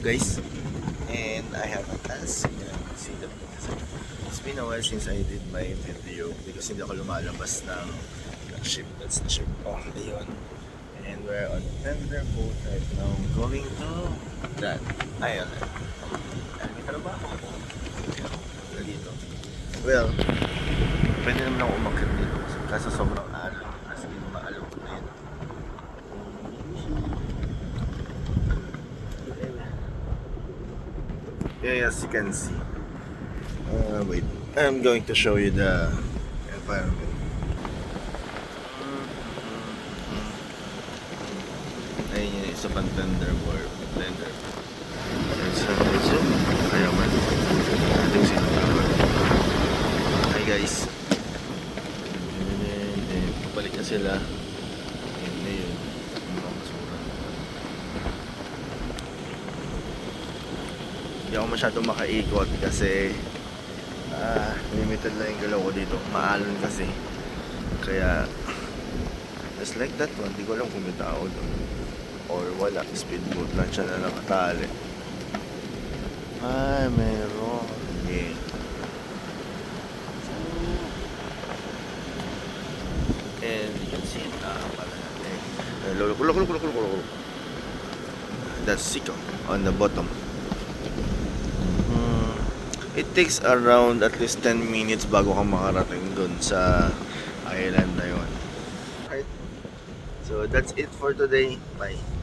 guys, and I have a task. It's been a while since I did my video because hindi ako lumalabas ng ship. That's the ship. Oh, ayun. And we're on tender boat right now. Going to that island. May trabaho ko. Dito. Well, pwede naman ako umakyat dito kasi sobrang alon. Kasi maalon ko na yun. Yeah, as you can see. Wait. I'm going to show you the environment. Ayun yung isa pang tender. It's a kaya man. Ating sinagawa. Hi guys. Balik na sila. Ayun na yun. Ang basura. Hindi ako masyadong makaikot kasi limited lang yung galaw ko dito. Maalon kasi. Kaya just like that one, hindi ko alam kung may tao doon or wala. Speedboat lang siya na nakatali. Ay, meron. Okay. And you can see it pala natin. That's Siko on the bottom. It takes around at least 10 minutes bago ka makarating dun sa island na yun. Right. So that's it for today. Bye.